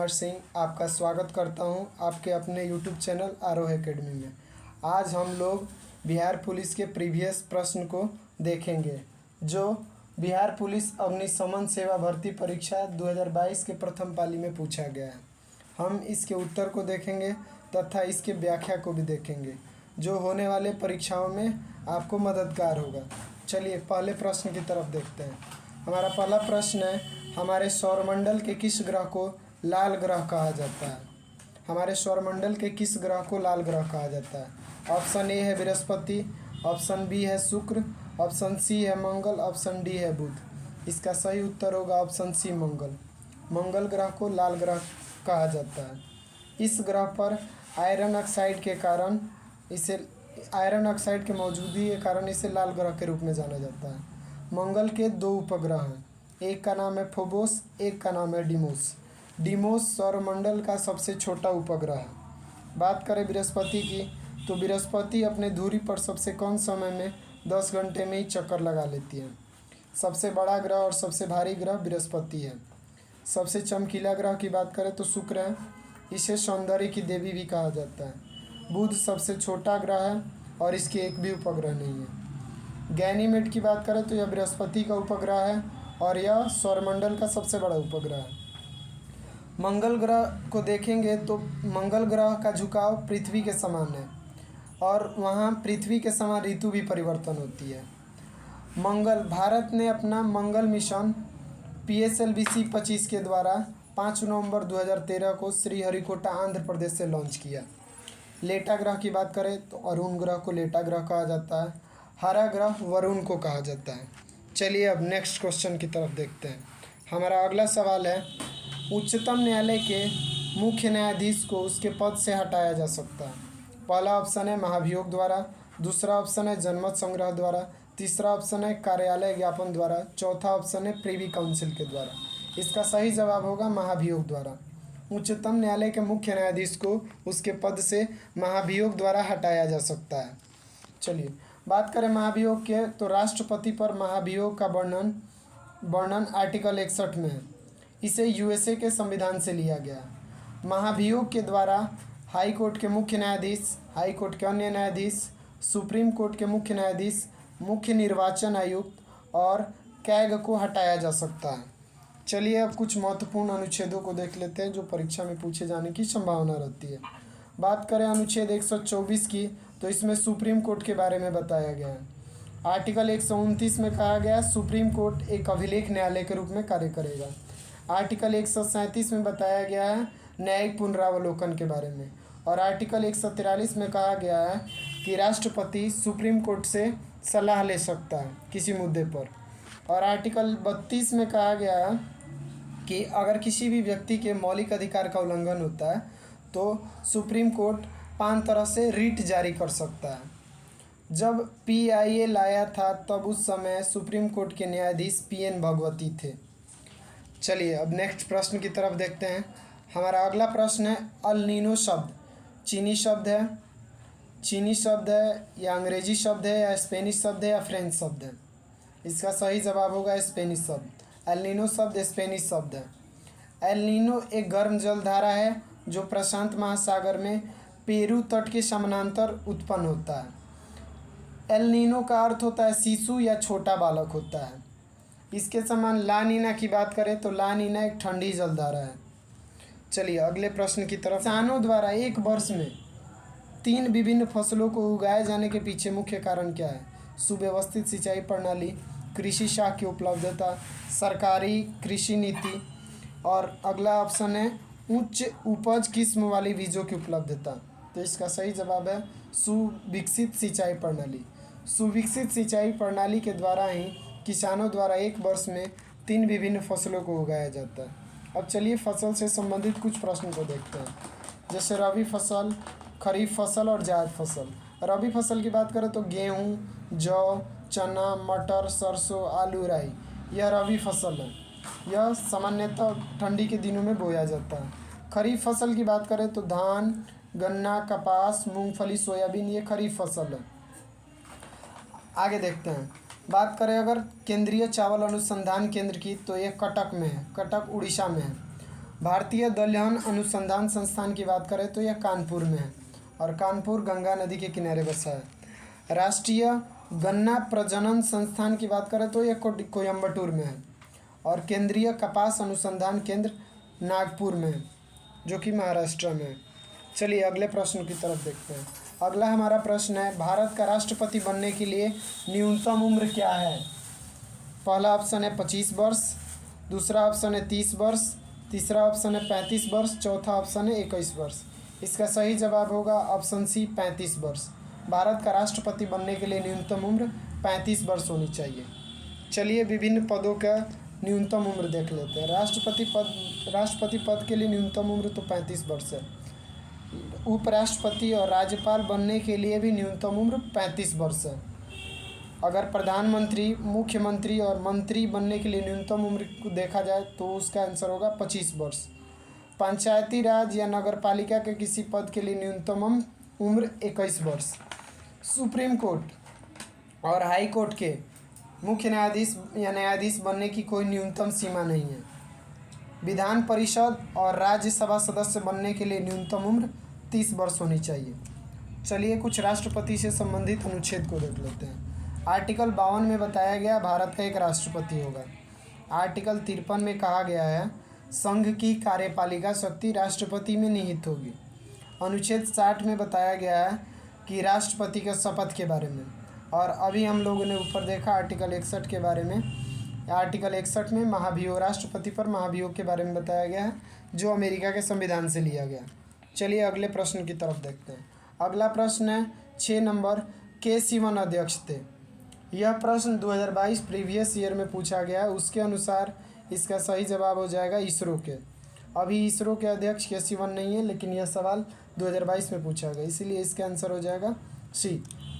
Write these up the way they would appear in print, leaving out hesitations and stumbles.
कुमार सिंह आपका स्वागत करता हूं आपके अपने यूट्यूब चैनल आरोह एकेडमी में। आज हम लोग बिहार पुलिस के प्रीवियस प्रश्न को देखेंगे जो बिहार पुलिस अग्निशमन सेवा भर्ती परीक्षा 2022 के प्रथम पाली में पूछा गया है। हम इसके उत्तर को देखेंगे तथा इसके व्याख्या को भी देखेंगे जो होने वाले परीक्षाओं में आपको मददगार होगा। चलिए पहले प्रश्न की तरफ देखते हैं। हमारा पहला प्रश्न है, हमारे सौरमंडल के किस ग्रह को लाल ग्रह कहा जाता है? हमारे सौरमंडल के किस ग्रह को लाल ग्रह कहा जाता है? ऑप्शन ए है बृहस्पति, ऑप्शन बी है शुक्र, ऑप्शन सी है मंगल, ऑप्शन डी है बुध। इसका सही उत्तर होगा ऑप्शन सी मंगल। मंगल ग्रह को लाल ग्रह कहा जाता है। इस ग्रह पर आयरन ऑक्साइड के कारण आयरन ऑक्साइड की मौजूदगी के कारण इसे लाल ग्रह के रूप में जाना जाता है। मंगल के दो उपग्रह हैं, एक का नाम है फोबोस, एक का नाम है डिमोस। डिमोस सौरमंडल का सबसे छोटा उपग्रह है। बात करें बृहस्पति की तो बृहस्पति अपने धुरी पर सबसे कम समय में 10 घंटे में ही चक्कर लगा लेती है। सबसे बड़ा ग्रह और सबसे भारी ग्रह बृहस्पति है। सबसे चमकीला ग्रह की बात करें तो शुक्र है, इसे सौंदर्य की देवी भी कहा जाता है। बुध सबसे छोटा ग्रह है और इसके एक भी उपग्रह नहीं है। गैनीमेड की बात करें तो यह बृहस्पति का उपग्रह है और यह सौरमंडल का सबसे बड़ा उपग्रह है। मंगल ग्रह को देखेंगे तो मंगल ग्रह का झुकाव पृथ्वी के समान है और वहाँ पृथ्वी के समान ऋतु भी परिवर्तन होती है। भारत ने अपना मंगल मिशन PSLV-C 25 के द्वारा 5 नवंबर 2013 को श्रीहरिकोटा आंध्र प्रदेश से लॉन्च किया। लेटा ग्रह की बात करें तो अरुण ग्रह को लेटा ग्रह कहा जाता है। हरा ग्रह वरुण को कहा जाता है। चलिए अब नेक्स्ट क्वेश्चन की तरफ देखते हैं। हमारा अगला सवाल है, उच्चतम न्यायालय के मुख्य न्यायाधीश को उसके पद से हटाया जा सकता है। पहला ऑप्शन है महाभियोग द्वारा, दूसरा ऑप्शन है जनमत संग्रह द्वारा, तीसरा ऑप्शन है कार्यालय ज्ञापन द्वारा, चौथा ऑप्शन है प्रीवी काउंसिल के द्वारा। इसका सही जवाब होगा महाभियोग द्वारा। उच्चतम न्यायालय के मुख्य न्यायाधीश को उसके पद से महाभियोग द्वारा हटाया जा सकता है। चलिए बात करें महाभियोग के तो राष्ट्रपति पर महाभियोग का वर्णन आर्टिकल 61 में है। इसे USA के संविधान से लिया गया। महाभियोग के द्वारा हाई कोर्ट के मुख्य न्यायाधीश, हाई कोर्ट के अन्य न्यायाधीश, सुप्रीम कोर्ट के मुख्य न्यायाधीश, मुख्य निर्वाचन आयुक्त और कैग को हटाया जा सकता है। चलिए अब कुछ महत्वपूर्ण अनुच्छेदों को देख लेते हैं जो परीक्षा में पूछे जाने की संभावना रहती है। बात करें अनुच्छेद 124 की तो इसमें सुप्रीम कोर्ट के बारे में बताया गया है। आर्टिकल 129 में कहा गया सुप्रीम कोर्ट एक अभिलेख न्यायालय के रूप में कार्य करेगा। आर्टिकल 137 में बताया गया है न्यायिक पुनरावलोकन के बारे में और आर्टिकल 143 में कहा गया है कि राष्ट्रपति सुप्रीम कोर्ट से सलाह ले सकता है किसी मुद्दे पर। और आर्टिकल 32 में कहा गया है कि अगर किसी भी व्यक्ति के मौलिक अधिकार का उल्लंघन होता है तो सुप्रीम कोर्ट 5 तरह से रिट जारी कर सकता है। जब PIA लाया था तब उस समय सुप्रीम कोर्ट के न्यायाधीश PN भगवती थे। चलिए अब नेक्स्ट प्रश्न की तरफ देखते हैं। हमारा अगला प्रश्न है, अल नीनो शब्द चीनी शब्द है या अंग्रेजी शब्द है या स्पेनिश शब्द है या फ्रेंच शब्द है? इसका सही जवाब होगा स्पेनिश शब्द। एल नीनो शब्द स्पेनिश शब्द है। एल नीनो एक गर्म जलधारा है जो प्रशांत महासागर में पेरू तट के समानांतर उत्पन्न होता है। एल नीनो का अर्थ होता है शिशु या छोटा बालक होता है। इसके समान ला नीना की बात करें तो ला नीना एक ठंडी जलधारा है। चलिए अगले प्रश्न की तरफ। किसानों द्वारा एक वर्ष में 3 विभिन्न फसलों को उगाए जाने के पीछे मुख्य कारण क्या है? सुव्यवस्थित सिंचाई प्रणाली, कृषि शाख की उपलब्धता, सरकारी कृषि नीति और अगला ऑप्शन है उच्च उपज किस्म वाली बीजों की उपलब्धता। तो इसका सही जवाब है सुविकसित सिंचाई प्रणाली। सुविकसित सिंचाई प्रणाली के द्वारा ही किसानों द्वारा एक वर्ष में 3 विभिन्न फसलों को उगाया जाता है। अब चलिए फसल से संबंधित कुछ प्रश्न को देखते हैं, जैसे रबी फसल, खरीफ फसल और जायद फसल। रबी फसल की बात करें तो गेहूँ, जौ, चना, मटर, सरसों, आलू, राई, यह रबी फसल है। यह सामान्यतः ठंडी के दिनों में बोया जाता है। खरीफ फसल की बात करें तो धान, गन्ना, कपास, मूंगफली, सोयाबीन, ये खरीफ फसल है। आगे देखते हैं। बात करें अगर केंद्रीय चावल अनुसंधान केंद्र की तो ये कटक में है, कटक उड़ीसा में है। भारतीय दलहन अनुसंधान संस्थान की बात करें तो यह कानपुर में है और कानपुर गंगा नदी के किनारे बसा है। राष्ट्रीय गन्ना प्रजनन संस्थान की बात करें तो यह कोयम्बटूर में है और केंद्रीय कपास अनुसंधान केंद्र नागपुर में है जो कि महाराष्ट्र में है। चलिए अगले प्रश्न की तरफ देखते हैं। अगला हमारा प्रश्न है, भारत का राष्ट्रपति बनने के लिए न्यूनतम उम्र क्या है? पहला ऑप्शन है 25 वर्ष, दूसरा ऑप्शन है 30 वर्ष, तीसरा ऑप्शन है 35 वर्ष, चौथा ऑप्शन है 21 वर्ष। इसका सही जवाब होगा ऑप्शन सी 35 वर्ष। भारत का राष्ट्रपति बनने के लिए न्यूनतम उम्र 35 वर्ष होनी चाहिए। चलिए विभिन्न पदों का न्यूनतम उम्र देख लेते हैं। राष्ट्रपति पद के लिए न्यूनतम उम्र तो 35 वर्ष है। उपराष्ट्रपति और राज्यपाल बनने के लिए भी न्यूनतम उम्र 35 वर्ष है। अगर प्रधानमंत्री, मुख्यमंत्री और मंत्री बनने के लिए न्यूनतम उम्र को देखा जाए तो उसका आंसर होगा 25 वर्ष। पंचायती राज या नगर पालिका के किसी पद के लिए न्यूनतम उम्र 21 वर्ष। सुप्रीम कोर्ट और हाई कोर्ट के मुख्य न्यायाधीश या न्यायाधीश बनने की कोई न्यूनतम सीमा नहीं है। विधान परिषद और राज्यसभा सदस्य बनने के लिए न्यूनतम उम्र 30 वर्ष होनी चाहिए। चलिए कुछ राष्ट्रपति से संबंधित अनुच्छेद को देख लेते हैं। आर्टिकल 52 में बताया गया भारत का एक राष्ट्रपति होगा। आर्टिकल 53 में कहा गया है संघ की कार्यपालिका शक्ति राष्ट्रपति में निहित होगी। अनुच्छेद 60 में बताया गया है कि राष्ट्रपति के शपथ के बारे में। और अभी हम लोगों ने ऊपर देखा आर्टिकल 61 के बारे में। आर्टिकल 61 में महाभियोग, राष्ट्रपति पर महाभियोग के बारे में बताया गया है जो अमेरिका के संविधान से लिया गया। चलिए अगले प्रश्न की तरफ देखते हैं। अगला प्रश्न है 6 नंबर, के सिवन अध्यक्ष थे? यह प्रश्न 2022 प्रीवियस ईयर में पूछा गया है। उसके अनुसार इसका सही जवाब हो जाएगा इसरो के। अभी इसरो के अध्यक्ष के सिवन नहीं है, लेकिन यह सवाल 2022 में पूछा गया, इसीलिए इसका आंसर हो जाएगा सी,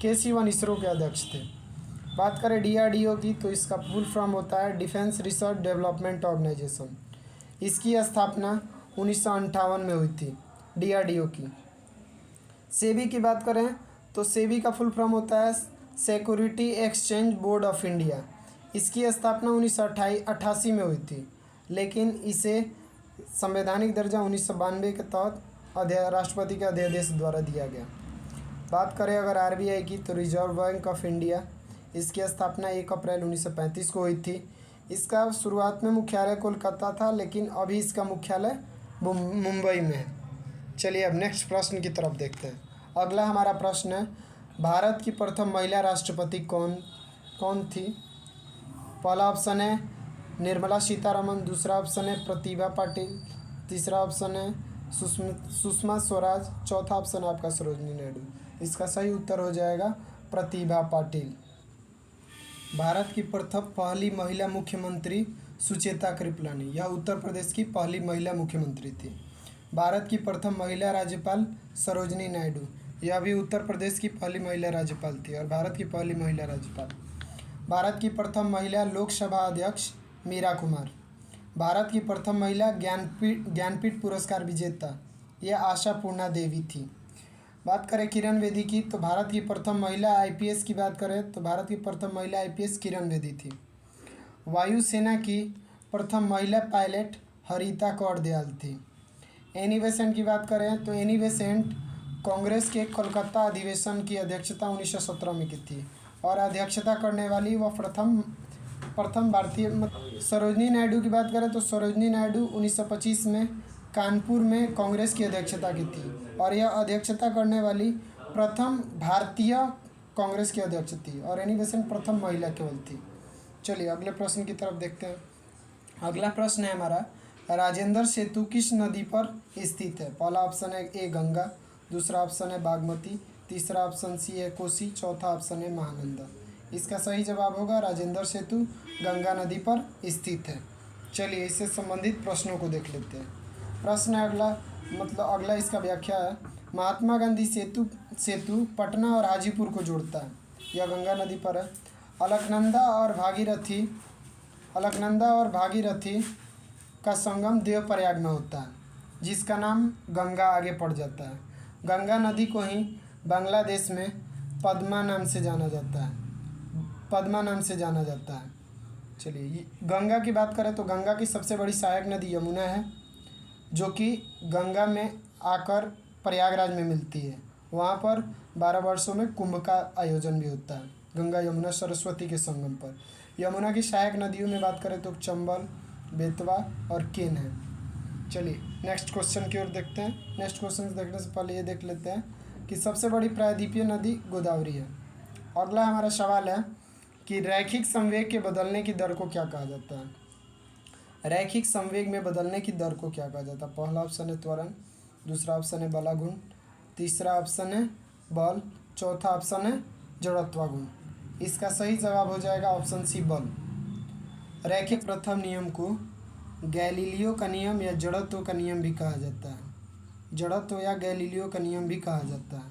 के सिवन इसरो के अध्यक्ष थे। बात करें DRDO की तो इसका फुल फॉर्म होता है डिफेंस रिसर्च डेवलपमेंट ऑर्गेनाइजेशन। इसकी स्थापना 1958 में हुई थी DRDO की। सेबी की बात करें तो सेबी का फुल फॉर्म होता है security exchange board of India. इसकी स्थापना 1988 में हुई थी, लेकिन इसे संवैधानिक दर्जा 1992 के तहत राष्ट्रपति के अध्यादेश द्वारा दिया गया। बात करें अगर RBI की तो रिजर्व बैंक ऑफ इंडिया। इसकी स्थापना 1 अप्रैल 1935 को हुई थी। इसका शुरुआत में मुख्यालय कोलकाता था, लेकिन अभी इसका मुख्यालय मुंबई में है। चलिए अब नेक्स्ट प्रश्न की तरफ देखते हैं। अगला हमारा प्रश्न है, भारत की प्रथम महिला राष्ट्रपति कौन थी? पहला ऑप्शन है निर्मला सीतारमन, दूसरा ऑप्शन है प्रतिभा पाटिल, तीसरा ऑप्शन है सुषमा स्वराज, चौथा ऑप्शन आपका सरोजिनी नायडू। इसका सही उत्तर हो जाएगा प्रतिभा पाटिल। भारत की पहली महिला मुख्यमंत्री सुचेता कृपलानी, यह उत्तर प्रदेश की पहली महिला मुख्यमंत्री थी। भारत की प्रथम महिला राज्यपाल सरोजिनी नायडू, यह भी उत्तर प्रदेश की पहली महिला राज्यपाल थी और भारत की पहली महिला राज्यपाल। भारत की प्रथम महिला लोकसभा अध्यक्ष मीरा कुमार। भारत की प्रथम महिला ज्ञानपीठ पुरस्कार विजेता यह आशा पूर्णा देवी थी। बात करें किरण बेदी की तो भारत की प्रथम महिला IPS की बात करें तो भारत की प्रथम महिला IPS किरण बेदी थी। वायुसेना की प्रथम महिला पायलट हरिता कौर दयाल थी। एनी बेसेंट की बात करें तो एनी बेसेंट कांग्रेस के कोलकाता अधिवेशन की अध्यक्षता 1917 में की थी और अध्यक्षता करने वाली वह प्रथम भारतीय। सरोजिनी नायडू की बात करें तो सरोजिनी नायडू 1925 में कानपुर में कांग्रेस की अध्यक्षता की थी और यह अध्यक्षता करने वाली प्रथम भारतीय कांग्रेस की अध्यक्ष थी और एनी बेसेंट प्रथम महिला केवल थी। चलिए अगले प्रश्न की तरफ देखते हैं। अगला प्रश्न है हमारा, राजेंद्र सेतु किस नदी पर स्थित है? पहला ऑप्शन है A गंगा, दूसरा ऑप्शन है बागमती, तीसरा ऑप्शन C है कोसी, चौथा ऑप्शन है महानंदा। इसका सही जवाब होगा राजेंद्र सेतु गंगा नदी पर स्थित है। चलिए इससे संबंधित प्रश्नों को देख लेते हैं। प्रश्न है अगला इसका व्याख्या है, महात्मा गांधी सेतु पटना और हाजीपुर को जोड़ता है, यह गंगा नदी पर है। अलकनंदा और भागीरथी का संगम देवप्रयाग में होता है, जिसका नाम गंगा आगे पड़ जाता है। गंगा नदी को ही बांग्लादेश में पद्मा नाम से जाना जाता है। चलिए गंगा की बात करें तो गंगा की सबसे बड़ी सहायक नदी यमुना है। जो कि गंगा में आकर प्रयागराज में मिलती है। वहाँ पर 12 वर्षों में कुंभ का आयोजन भी होता है, गंगा यमुना सरस्वती के संगम पर। यमुना की सहायक नदियों में बात करें तो चंबल, बेतवा और केन है। चलिए नेक्स्ट क्वेश्चन की ओर देखते हैं। नेक्स्ट क्वेश्चन देखने से पहले ये देख लेते हैं कि सबसे बड़ी प्रायद्वीपीय नदी गोदावरी है। अगला हमारा सवाल है कि रैखिक संवेग के बदलने की दर को क्या कहा जाता है। रैखिक संवेग में बदलने की दर को क्या कहा जाता है। पहला ऑप्शन है त्वरण, दूसरा ऑप्शन है बलागुण, तीसरा ऑप्शन है बल, चौथा ऑप्शन है जड़त्वागुण। इसका सही जवाब हो जाएगा ऑप्शन सी बल। रैखिक प्रथम नियम को गैलीलियो का नियम या जड़त्व का नियम भी कहा जाता है। जड़त्व या गैलीलियो का नियम भी कहा जाता है।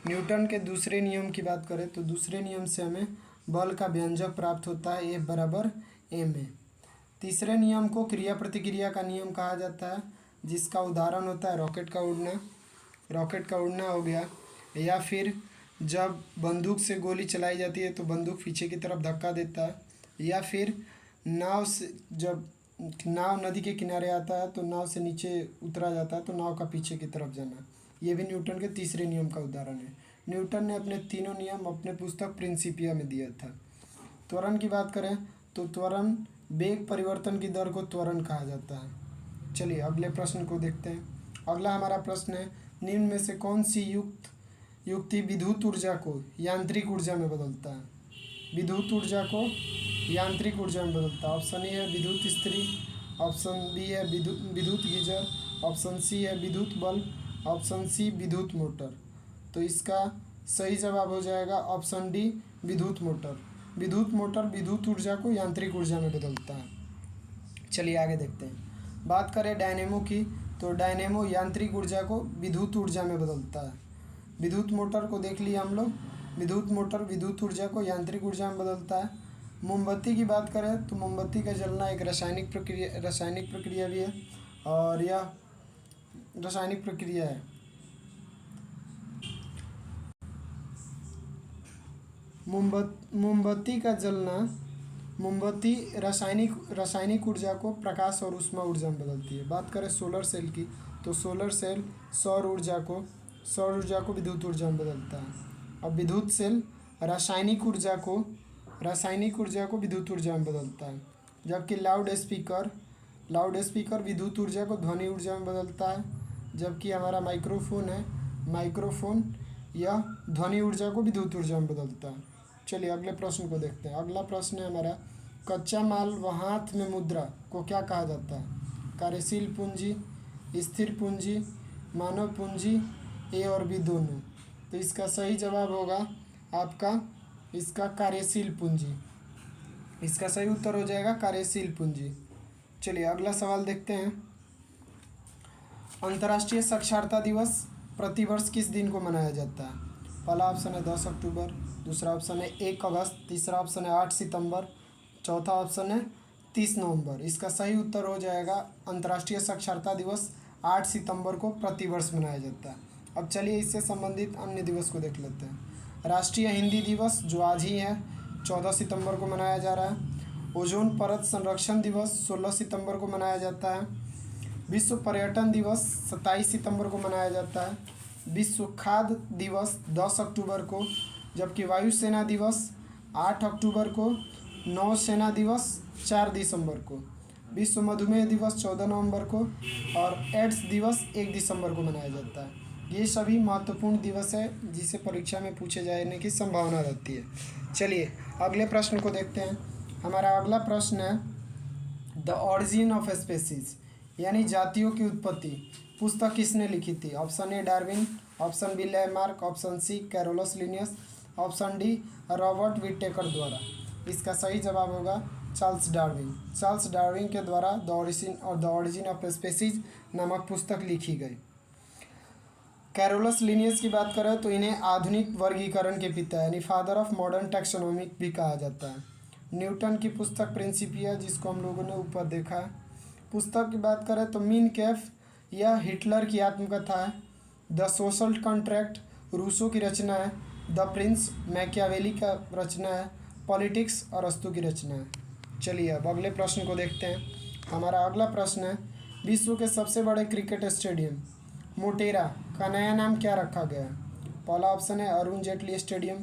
न्यूटन के दूसरे नियम की बात करें तो दूसरे नियम से हमें बल का व्यंजक प्राप्त होता है, F बराबर ma। तीसरे नियम को क्रिया प्रतिक्रिया का नियम कहा जाता है, जिसका उदाहरण होता है रॉकेट का उड़ना। रॉकेट का उड़ना हो गया, या फिर जब बंदूक से गोली चलाई जाती है तो बंदूक पीछे की तरफ धक्का देता है, या फिर नाव से जब नाव नदी के किनारे आता है तो नाव से नीचे उतरा जाता है तो नाव का पीछे की तरफ जाना। ये भी न्यूटन के तीसरे नियम का उदाहरण है। न्यूटन ने अपने तीनों नियम अपने पुस्तक प्रिंसिपिया में दिया था। त्वरण की बात करें तो त्वरण वेग परिवर्तन की दर को त्वरण कहा जाता है। चलिए अगले प्रश्न को देखते हैं। अगला हमारा प्रश्न है, निम्न में से कौन सी युक्ति विद्युत ऊर्जा को यांत्रिक ऊर्जा में बदलता है। विद्युत ऊर्जा को यांत्रिक ऊर्जा में बदलता है। ऑप्शन ए है विद्युत इस्त्री, ऑप्शन बी है विद्युत गीजर, ऑप्शन सी है विद्युत बल्ब, ऑप्शन सी विद्युत मोटर। तो इसका सही जवाब हो जाएगा ऑप्शन डी विद्युत मोटर। विद्युत मोटर विद्युत ऊर्जा को यांत्रिक ऊर्जा में बदलता है। चलिए आगे देखते हैं। बात करें डायनेमो की तो डायनेमो यांत्रिक ऊर्जा को विद्युत ऊर्जा में बदलता है। विद्युत मोटर को देख लिया हम लोग, विद्युत मोटर विद्युत ऊर्जा को यांत्रिक ऊर्जा में बदलता है। मोमबत्ती की बात करें तो मोमबत्ती का जलना एक रासायनिक प्रक्रिया भी है, और यह रासायनिक प्रक्रिया है। मोमबत्ती का जलना, मोमबत्ती रासायनिक ऊर्जा को प्रकाश और ऊष्मा ऊर्जा में बदलती है। बात करें सोलर सेल की तो सोलर सेल सौर ऊर्जा को विद्युत ऊर्जा में बदलता है। और विद्युत सेल रासायनिक ऊर्जा को विद्युत ऊर्जा में बदलता है। जबकि लाउड स्पीकर विद्युत ऊर्जा को ध्वनि ऊर्जा में बदलता है। जबकि हमारा माइक्रोफोन यह ध्वनि ऊर्जा को विद्युत ऊर्जा में बदलता है। चलिए अगले प्रश्न को देखते हैं। अगला प्रश्न है हमारा, कच्चा माल व हाथ में मुद्रा को क्या कहा जाता है। कार्यशील पूंजी, स्थिर पूंजी, मानव पूंजी, ए और बी दोनों। तो इसका सही जवाब होगा आपका इसका कार्यशील पूंजी। इसका सही उत्तर हो जाएगा कार्यशील पूंजी। चलिए अगला सवाल देखते हैं। अंतर्राष्ट्रीय साक्षरता दिवस प्रतिवर्ष किस दिन को मनाया जाता है। पहला ऑप्शन है 10 अक्टूबर, दूसरा ऑप्शन है 1 अगस्त, तीसरा ऑप्शन है 8 सितंबर, चौथा ऑप्शन है 30 नवंबर। इसका सही उत्तर हो जाएगा अंतर्राष्ट्रीय साक्षरता दिवस 8 सितंबर को प्रतिवर्ष मनाया जाता है। अब चलिए इससे संबंधित अन्य दिवस को देख लेते हैं। राष्ट्रीय हिंदी दिवस जो आज ही है 14 सितंबर को मनाया जा रहा है। ओजोन परत संरक्षण दिवस 16 सितंबर को मनाया जाता है। विश्व पर्यटन दिवस 27 सितंबर को मनाया जाता है। विश्व खाद्य दिवस 10 अक्टूबर को, जबकि वायुसेना दिवस 8 अक्टूबर को, नौसेना दिवस 4 दिसंबर को, विश्व मधुमेह दिवस 14 नवंबर को और एड्स दिवस 1 दिसंबर को मनाया जाता है। ये सभी महत्वपूर्ण दिवस है जिसे परीक्षा में पूछे जाने की संभावना रहती है। चलिए अगले प्रश्न को देखते हैं। हमारा अगला प्रश्न है द ऑरिजिन ऑफ स्पेसीज यानी जातियों की उत्पत्ति पुस्तक किसने लिखी थी। Option A Darwin, option B Lamarck, option C Carolus Linnaeus, option D Robert Whittaker द्वारा। इसका सही जवाब होगा चार्ल्स डार्विन। चार्ल्स डार्विन के द्वारा द ऑरिजिन ऑफ स्पेसीज नामक पुस्तक लिखी गई। कैरोलस लिनियस की बात करें तो इन्हें आधुनिक वर्गीकरण के पिता यानी फादर ऑफ मॉडर्न टैक्सोनॉमी भी कहा जाता है। न्यूटन की पुस्तक प्रिंसिपिया जिसको हम लोगों ने ऊपर देखा है। पुस्तक की बात करें तो मीन कैफ यह हिटलर की आत्मकथा है। द सोशल कॉन्ट्रैक्ट रूसो की रचना है। द प्रिंस मैकियावेली का रचना है। पॉलिटिक्स अरस्तु की रचना है। चलिए अब अगले प्रश्न को देखते हैं। हमारा अगला प्रश्न है विश्व के सबसे बड़े क्रिकेट स्टेडियम मोटेरा का नया नाम क्या रखा गया है? पहला ऑप्शन है अरुण जेटली स्टेडियम,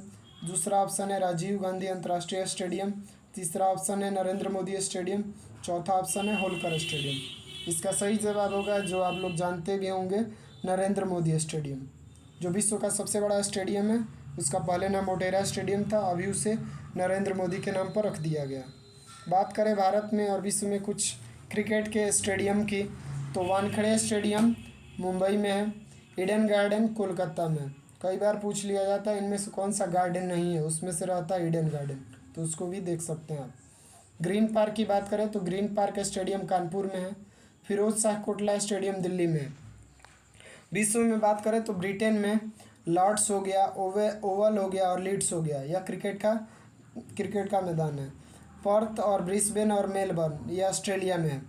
दूसरा ऑप्शन है राजीव गांधी अंतर्राष्ट्रीय स्टेडियम, तीसरा ऑप्शन है नरेंद्र मोदी स्टेडियम, चौथा ऑप्शन है होलकर स्टेडियम। इसका सही जवाब होगा, जो आप लोग जानते भी होंगे, नरेंद्र मोदी स्टेडियम। जो विश्व का सबसे बड़ा स्टेडियम है उसका पहले नाम मोटेरा स्टेडियम था, अभी उसे नरेंद्र मोदी के नाम पर रख दिया गया। बात करें भारत में और विश्व में कुछ क्रिकेट के स्टेडियम की, तो वानखेड़े स्टेडियम मुंबई में है, ईडन गार्डन कोलकाता में। कई बार पूछ लिया जाता है इनमें से कौन सा गार्डन नहीं है, उसमें से रहता है ईडन गार्डन, तो उसको भी देख सकते हैं आप। ग्रीन पार्क की बात करें तो ग्रीन पार्क स्टेडियम कानपुर में है, फिरोज शाह कोटला स्टेडियम दिल्ली में है। विश्व में बात करें तो ब्रिटेन में लॉर्ड्स हो गया, ओवल हो गया और लीड्स हो गया, यह क्रिकेट का मैदान है। पर्थ और ब्रिस्बेन और मेलबर्न यह ऑस्ट्रेलिया में है।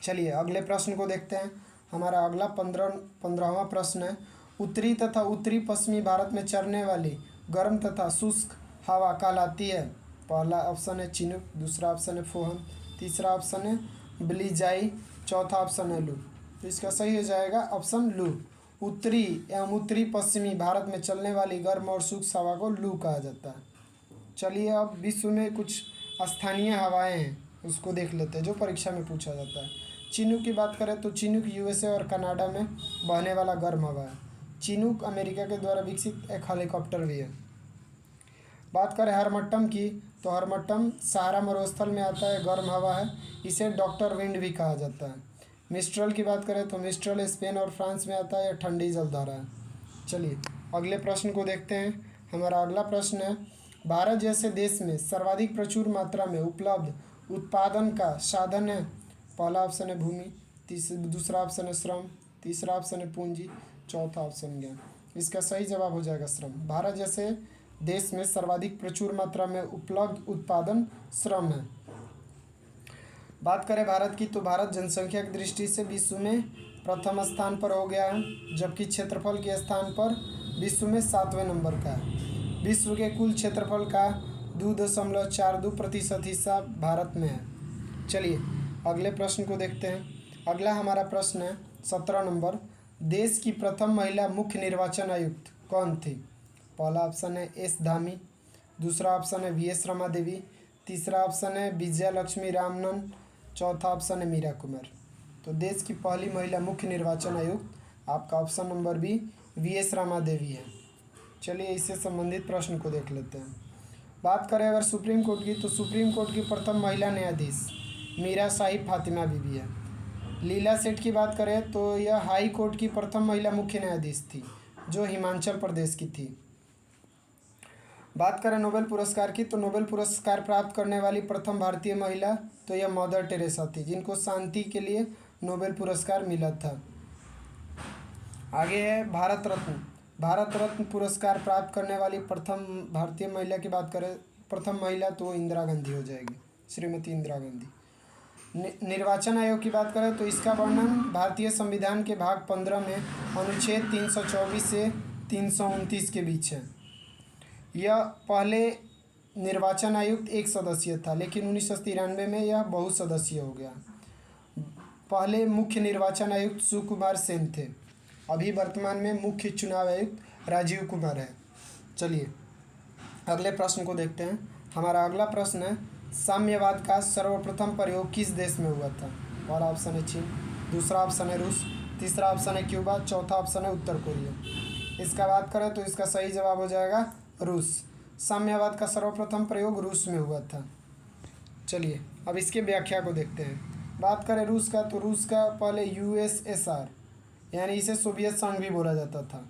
चलिए अगले प्रश्न को देखते हैं। हमारा अगला 15वां प्रश्न है, उत्तरी तथा उत्तरी पश्चिमी भारत में चलने वाली गर्म तथा शुष्क हवा कहलाती है? पहला ऑप्शन है चिनूक, दूसरा ऑप्शन है फोहन, तीसरा ऑप्शन है बिलीजाई, चौथा ऑप्शन है लू। तो इसका सही हो जाएगा ऑप्शन लू। उत्तरी एवं उत्तरी पश्चिमी भारत में चलने वाली गर्म और शुष्क हवा को लू कहा जाता है। चलिए अब विश्व में कुछ स्थानीय हवाएं हैं उसको देख लेते हैं जो परीक्षा में पूछा जाता है। चिनूक की बात करें तो चिनूक यूएसए और कनाडा में बहने वाला गर्म हवा है। चिनूक अमेरिका के द्वारा विकसित एक हेलीकॉप्टर भी है। बात करें हरमट्टम की, तो हरमट्टम सहारा मरुस्थल में आता है, गर्म हवा है, इसे डॉक्टर विंड भी कहा जाता है। मिस्ट्रल की बात करें तो मिस्ट्रल स्पेन और फ्रांस में आता है, यह ठंडी जलधारा है। चलिए अगले प्रश्न को देखते हैं। हमारा अगला प्रश्न है, भारत जैसे देश में सर्वाधिक प्रचुर मात्रा में उपलब्ध उत्पादन का साधन है? पहला ऑप्शन है भूमि, दूसरा ऑप्शन है श्रम, तीसरा ऑप्शन है पूंजी, चौथा ऑप्शन ज्ञान। इसका सही जवाब हो जाएगा श्रम। भारत जैसे देश में सर्वाधिक प्रचुर मात्रा में उपलब्ध उत्पादन श्रम है। बात करें भारत की, तो भारत जनसंख्या की दृष्टि से विश्व में प्रथम स्थान पर हो गया है, जबकि क्षेत्रफल के स्थान पर विश्व में 7वें नंबर का है। विश्व के कुल क्षेत्रफल का 2.42% हिस्सा भारत में है। चलिए अगले प्रश्न को देखते हैं। अगला हमारा प्रश्न है 17 नंबर, देश की प्रथम महिला मुख्य निर्वाचन आयुक्त कौन थी? पहला ऑप्शन है एस धामी, दूसरा ऑप्शन है वी एस रमा देवी, तीसरा ऑप्शन है विजया लक्ष्मी रामनन, चौथा ऑप्शन है मीरा कुमार। तो देश की पहली महिला मुख्य निर्वाचन आयुक्त आपका option number B V S Rama Devi है। चलिए इससे संबंधित प्रश्न को देख लेते हैं। बात करें अगर सुप्रीम कोर्ट की, तो सुप्रीम कोर्ट की प्रथम महिला न्यायाधीश मीरा साहिब फातिमा बीबी है। लीला सेठ की बात करें तो यह हाई कोर्ट की प्रथम महिला मुख्य न्यायाधीश थी, जो हिमाचल प्रदेश की थी। बात करें नोबेल पुरस्कार की, तो नोबेल पुरस्कार प्राप्त करने वाली प्रथम भारतीय महिला तो यह मदर टेरेसा थी, जिनको शांति के लिए नोबेल पुरस्कार मिला था। आगे है भारत रत्न। भारत रत्न पुरस्कार प्राप्त करने वाली प्रथम भारतीय महिला की बात करें, प्रथम महिला तो इंदिरा गांधी हो जाएगी, श्रीमती इंदिरा गांधी। निर्वाचन आयोग की बात करें तो इसका वर्णन भारतीय संविधान के भाग 15 में अनुच्छेद 324 से 329 के बीच है। यह पहले निर्वाचन आयुक्त एक सदस्यीय था, लेकिन 1993 में यह बहुसदस्यीय हो गया। पहले मुख्य निर्वाचन आयुक्त सुकुमार सेन थे, अभी वर्तमान में मुख्य चुनाव आयुक्त राजीव कुमार है। चलिए अगले प्रश्न को देखते हैं। हमारा अगला प्रश्न है, साम्यवाद का सर्वप्रथम प्रयोग किस देश में हुआ था? पहला ऑप्शन है चीन, दूसरा ऑप्शन है रूस, तीसरा ऑप्शन है क्यूबा, चौथा ऑप्शन है उत्तर कोरिया। इसका बात करें तो इसका सही जवाब हो जाएगा रूस। साम्यवाद का सर्वप्रथम प्रयोग रूस में हुआ था। चलिए अब इसके व्याख्या को देखते हैं। बात करें रूस का, तो रूस का पहले यूएसएसआर यानी इसे सोवियत संघ भी बोला जाता था।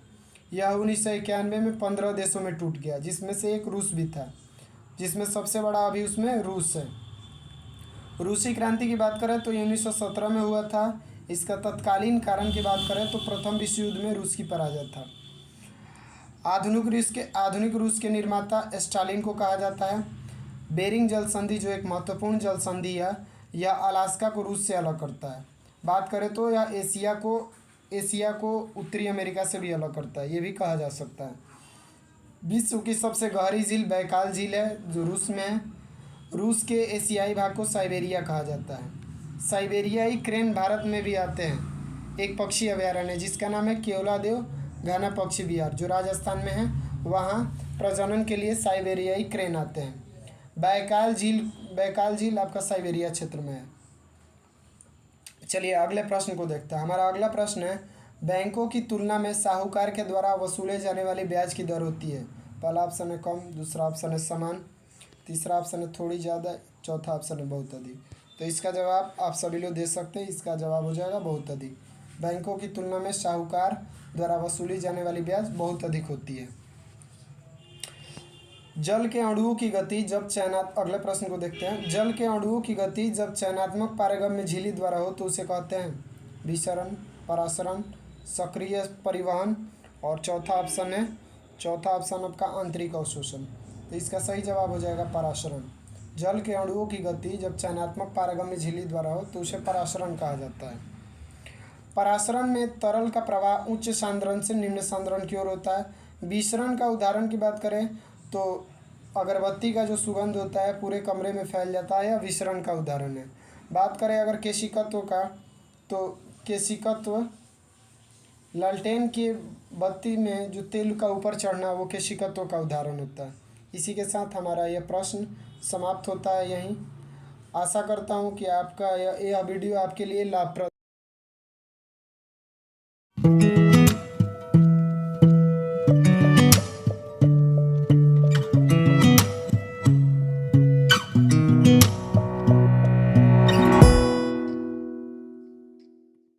यह 1991 में 15 देशों में टूट गया, जिसमें से एक रूस भी था, जिसमें सबसे बड़ा अभी उसमें रूस है। रूसी क्रांति की बात करें तो ये 1917 में हुआ था। इसका तत्कालीन कारण की बात करें तो प्रथम विश्व युद्ध में रूस की पराजय था। आधुनिक रूस के निर्माता स्टालिन को कहा जाता है। बेरिंग जल संधि जो एक महत्वपूर्ण जल संधि है, यह अलास्का को रूस से अलग करता है। बात करें तो यह एशिया को उत्तरी अमेरिका से भी अलग करता है, ये भी कहा जा सकता है। विश्व की सबसे गहरी झील बैकाल झील है, जो रूस में है। रूस के एशियाई भाग को साइबेरिया कहा जाता है। साइबेरियाई क्रेन भारत में भी आते हैं। एक पक्षी अभयारण्य जिसका नाम है केवलादेव घना पक्षी विहार जो राजस्थान में है, वहाँ प्रजनन के लिए साइबेरियाई क्रेन आते हैं। बैकाल झील आपका साइबेरिया क्षेत्र में है। चलिए अगले प्रश्न को देखते हैं। हमारा अगला प्रश्न है, बैंकों की तुलना में साहूकार के द्वारा वसूले जाने वाली ब्याज की दर होती है। पहला ऑप्शन है कम, दूसरा ऑप्शन है समान, तीसरा ऑप्शन है थोड़ी ज़्यादा, चौथा ऑप्शन है बहुत अधिक। तो इसका जवाब आप सभी लोग दे सकते हैं। इसका जवाब हो जाएगा बहुत अधिक। बैंकों की तुलना में साहूकार द्वारा वसूली जाने वाली ब्याज बहुत अधिक होती है। जल के अणुओं की गति जब अगले प्रश्न को देखते हैं। जल के अणुओं की गति जब चयनात्मक पारगम्य झिल्ली द्वारा हो तो उसे कहते हैं विसरण, परासरण, सक्रिय परिवहन और चौथा ऑप्शन आपका आंतरिक अवशोषण। तो इसका सही जवाब हो जाएगा परासरण। जल के अणुओं की गति जब चयनात्मक पारगम्य झिल्ली द्वारा हो तो उसे परासरण कहा जाता है। परासरण में तरल का प्रवाह उच्च सांद्रण से निम्न सांद्रण की ओर होता है। विसरण का उदाहरण की बात करें तो अगरबत्ती का जो सुगंध होता है पूरे कमरे में फैल जाता है, यह विसरण का उदाहरण है। बात करें अगर केशिकत्व का, तो केशिकत्व लालटेन की बत्ती में जो तेल का ऊपर चढ़ना वो केशिकत्व का उदाहरण होता है। इसी के साथ हमारा यह प्रश्न समाप्त होता है यहीं। आशा करता हूँ कि आपका यह वीडियो आपके लिए लाभप्रद